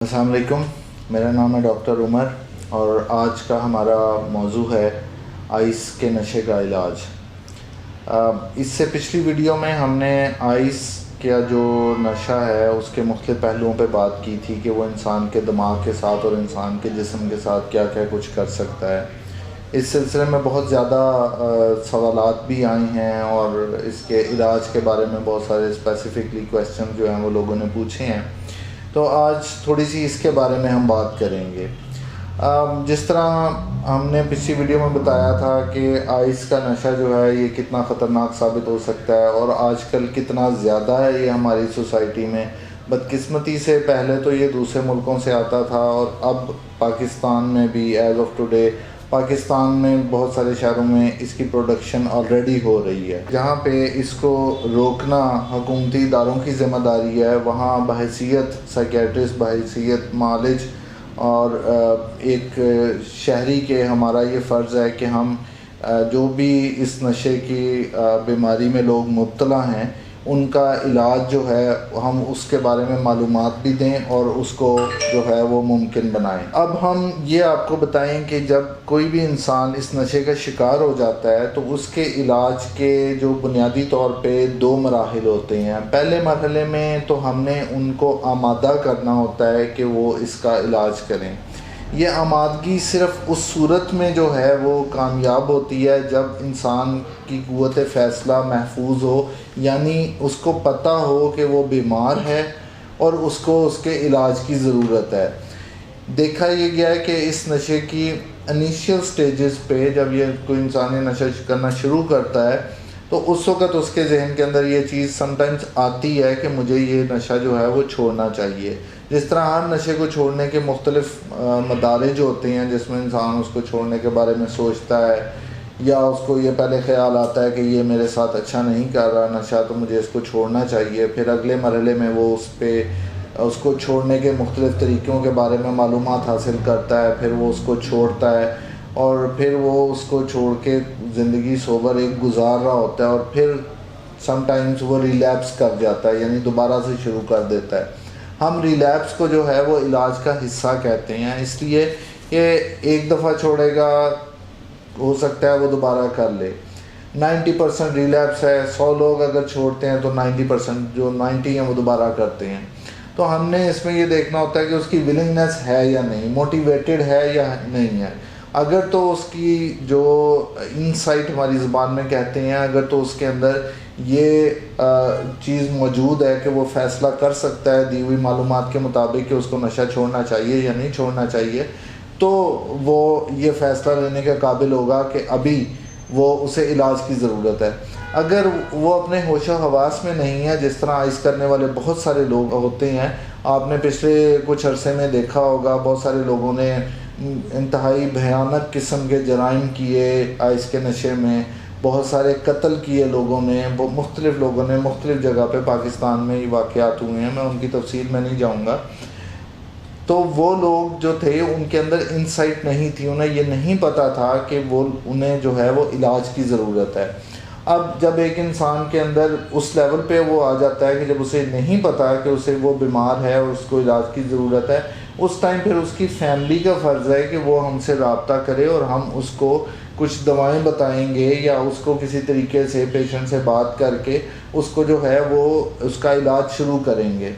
अस्सलाम वालेकुम। मेरा नाम है डॉक्टर उमर और आज का हमारा मौजू है आइस के नशे का इलाज। इससे पिछली वीडियो में हमने आइस का जो नशा है उसके मुख्तलिफ पहलुओं पे बात की थी कि वो इंसान के दिमाग के साथ और इंसान के जिस्म के साथ क्या क्या कुछ कर सकता है। इस सिलसिले में बहुत ज़्यादा सवालात भी आए हैं और इसके इलाज के बारे में बहुत सारे स्पेसिफिकली क्वेश्चन जो हैं वो लोगों ने पूछे हैं। तो आज थोड़ी सी इसके बारे में हम बात करेंगे। जिस तरह हमने पिछली वीडियो में बताया था कि आइस का नशा जो है ये कितना ख़तरनाक साबित हो सकता है और आजकल कितना ज़्यादा है ये हमारी सोसाइटी में। बदकिस्मती से पहले तो ये दूसरे मुल्कों से आता था और अब पाकिस्तान में भी एज़ ऑफ टुडे पाकिस्तान में बहुत सारे शहरों में इसकी प्रोडक्शन ऑलरेडी हो रही है। जहाँ पे इसको रोकना हुकूमती इदारों की ज़िम्मेदारी है, वहाँ बहैसियत साइकियाट्रिस्ट, बहैसियत मालिज और एक शहरी के हमारा ये फ़र्ज़ है कि हम जो भी इस नशे की बीमारी में लोग मुब्तला हैं उनका इलाज जो है हम उसके बारे में मालूमात भी दें और उसको जो है वो मुमकिन बनाएं। अब हम ये आपको बताएं कि जब कोई भी इंसान इस नशे का शिकार हो जाता है तो उसके इलाज के जो बुनियादी तौर पे दो मराहिल होते हैं। पहले मरहले में तो हमने उनको आमादा करना होता है कि वो इसका इलाज करें। ये आमादगी सिर्फ़ उस सूरत में जो है वो कामयाब होती है जब इंसान की क़ुव्वत फ़ैसला महफूज हो, यानी उसको पता हो कि वो बीमार है और उसको उसके इलाज की ज़रूरत है। देखा ये गया है कि इस नशे की इनिशियल स्टेजेस पे जब ये कोई इंसान ये नशा करना शुरू करता है तो उस वक़्त उसके जहन के अंदर ये चीज़ समटाइम्स आती है कि मुझे ये नशा जो है वो छोड़ना चाहिए। जिस तरह हर नशे को छोड़ने के मुख्तलिफ मदारिज होते हैं जिसमें इंसान उसको छोड़ने के बारे में सोचता है या उसको ये पहले ख्याल आता है कि ये मेरे साथ अच्छा नहीं कर रहा नशा तो मुझे इसको छोड़ना चाहिए। फिर अगले मरहले में वो उसको छोड़ने के मुख्तलिफ तरीक़ों के बारे में मालूमात हासिल करता है, फिर वो उसको छोड़ता है और फिर वो उसको छोड़ के ज़िंदगी सोबर एक गुजार रहा होता है और फिर समटाइम्स वो रिलैप्स कर जाता है, यानी दोबारा से शुरू कर देता है। हम रिलैप्स को जो है वो इलाज का हिस्सा कहते हैं, इसलिए ये एक दफ़ा छोड़ेगा हो सकता है वो दोबारा कर ले। 90% रिलैप्स है, 100 लोग अगर छोड़ते हैं तो 90% जो 90 हैं वो दोबारा करते हैं। तो हमने इसमें ये देखना होता है कि उसकी विलिंगनेस है या नहीं, मोटिवेटेड है या नहीं है। अगर तो उसकी जो इनसाइट हमारी ज़ुबान में कहते हैं, अगर तो उसके अंदर ये चीज़ मौजूद है कि वो फ़ैसला कर सकता है दी हुई मालूमात के मुताबिक कि उसको नशा छोड़ना चाहिए या नहीं छोड़ना चाहिए, तो वो ये फ़ैसला लेने के काबिल होगा कि अभी वो उसे इलाज की ज़रूरत है। अगर वो अपने होशो हवास में नहीं है, जिस तरह आइस करने वाले बहुत सारे लोग होते हैं, आपने पिछले कुछ अरसे में देखा होगा बहुत सारे लोगों ने इंतहाई भयानक किस्म के जराइम किए आइस के नशे में, बहुत सारे कत्ल किए लोगों ने, मुख्तलिफ़ लोगों ने मुख्तलिफ़ जगह पे पाकिस्तान में ये वाक़यात हुए हैं, मैं उनकी तफसील में नहीं जाऊँगा। तो वो लोग जो थे उनके अंदर इंसाइट नहीं थी, उन्हें ये नहीं पता था कि उन्हें जो है वो इलाज की ज़रूरत है। अब जब एक इंसान के अंदर उस लेवल पे वो आ जाता है कि जब उसे नहीं पता कि उसे वो बीमार है और उसको इलाज की ज़रूरत है, उस टाइम फिर उसकी फैमिली का फ़र्ज़ है कि वो हमसे रब्ता करे और हम उसको कुछ दवाएं बताएंगे या उसको किसी तरीके से पेशेंट से बात करके उसको जो है वो उसका इलाज शुरू करेंगे।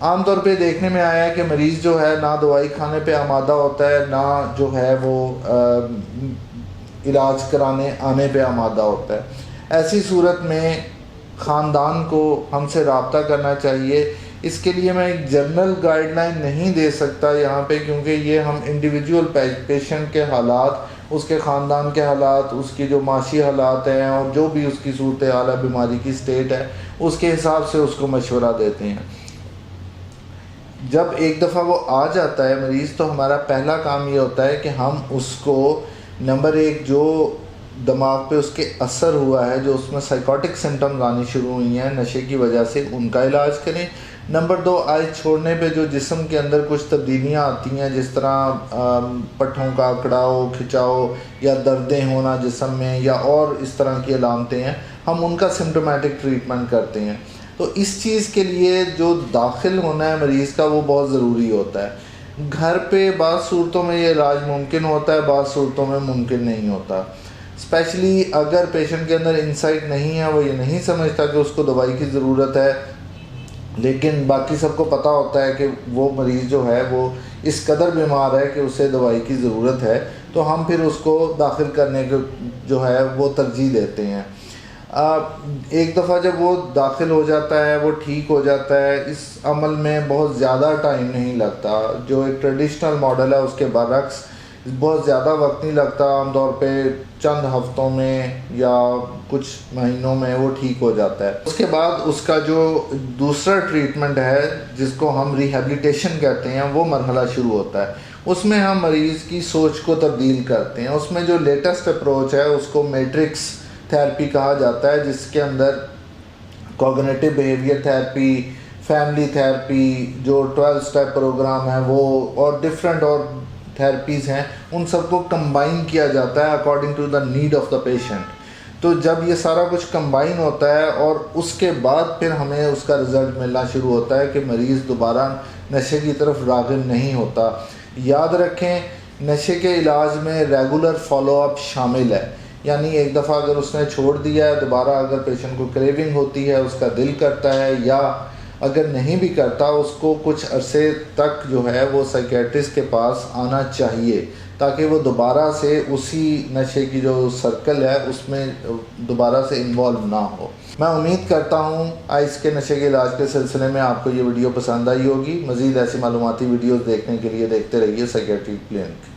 आम तौर पे देखने में आया है कि मरीज़ जो है ना दवाई खाने पे आमादा होता है, ना जो है वो इलाज कराने आने पे आमादा होता है। ऐसी सूरत में ख़ानदान को हमसे रब्ता करना चाहिए। इसके लिए मैं एक जनरल गाइडलाइन नहीं दे सकता यहाँ पे, क्योंकि ये हम इंडिविजुअल पेशेंट के हालात, उसके ख़ानदान के हालात, उसकी जो माशी हालात हैं और जो भी उसकी सूरत हाल है, बीमारी की स्टेट है, उसके हिसाब से उसको मशवरा देते हैं। जब एक दफ़ा वो आ जाता है मरीज़ तो हमारा पहला काम ये होता है कि हम उसको नंबर एक जो दिमाग पे उसके असर हुआ है, जो उसमें साइकोटिक सिम्टम्स आनी शुरू हुई हैं नशे की वजह से, उनका इलाज करें। नंबर दो, आइस छोड़ने पे जो जिस्म के अंदर कुछ तब्दीलियाँ आती हैं, जिस तरह पट्ठों का अकड़ाव, खिंचाव या दर्दें होना जिस्म में या और इस तरह की अलामतें हैं, हम उनका सिम्टोमेटिक ट्रीटमेंट करते हैं। تو اس چیز کے لیے جو داخل ہونا ہے مریض کا وہ بہت ضروری ہوتا ہے. گھر پہ بعض صورتوں میں یہ علاج ممکن ہوتا ہے، بعض صورتوں میں ممکن نہیں ہوتا. اسپیشلی اگر پیشنٹ کے اندر انسائٹ نہیں ہے، وہ یہ نہیں سمجھتا کہ اس کو دوائی کی ضرورت ہے، لیکن باقی سب کو پتہ ہوتا ہے کہ وہ مریض جو ہے وہ اس قدر بیمار ہے کہ اسے دوائی کی ضرورت ہے، تو ہم پھر اس کو داخل کرنے کے جو ہے وہ ترجیح دیتے ہیں. ایک دفعہ جب وہ داخل ہو جاتا ہے، وہ ٹھیک ہو جاتا ہے، اس عمل میں بہت زیادہ ٹائم نہیں لگتا. جو ایک ٹریڈیشنل ماڈل ہے اس کے برعکس بہت زیادہ وقت نہیں لگتا. عام طور پہ چند ہفتوں میں یا کچھ مہینوں میں وہ ٹھیک ہو جاتا ہے. اس کے بعد اس کا جو دوسرا ٹریٹمنٹ ہے جس کو ہم ریہیبلیٹیشن کہتے ہیں، وہ مرحلہ شروع ہوتا ہے. اس میں ہم مریض کی سوچ کو تبدیل کرتے ہیں. اس میں جو لیٹسٹ اپروچ ہے اس کو میٹرکس تھیراپی کہا جاتا ہے، جس کے اندر cognitive behaviour therapy, family therapy, جو 12 اسٹیپ پروگرام ہے وہ، اور ڈفرینٹ اور تھیراپیز ہیں، ان سب کو کمبائن کیا جاتا ہے according to the need of the patient. تو جب یہ سارا کچھ کمبائن ہوتا ہے اور اس کے بعد پھر ہمیں اس کا رزلٹ ملنا شروع ہوتا ہے کہ مریض دوبارہ نشے کی طرف راغب نہیں ہوتا. یاد رکھیں، نشے کے علاج میں ریگولر فالو اپ شامل ہے. یعنی ایک دفعہ اگر اس نے چھوڑ دیا ہے، دوبارہ اگر پیشنٹ کو کریونگ ہوتی ہے، اس کا دل کرتا ہے، یا اگر نہیں بھی کرتا، اس کو کچھ عرصے تک جو ہے وہ سائیکیٹرسٹ کے پاس آنا چاہیے تاکہ وہ دوبارہ سے اسی نشے کی جو سرکل ہے اس میں دوبارہ سے انوالو نہ ہو. میں امید کرتا ہوں آئس کے نشے کے علاج کے سلسلے میں آپ کو یہ ویڈیو پسند آئی ہوگی. مزید ایسی معلوماتی ویڈیوز دیکھنے کے لیے دیکھتے رہیے سائیکیٹری کلینک.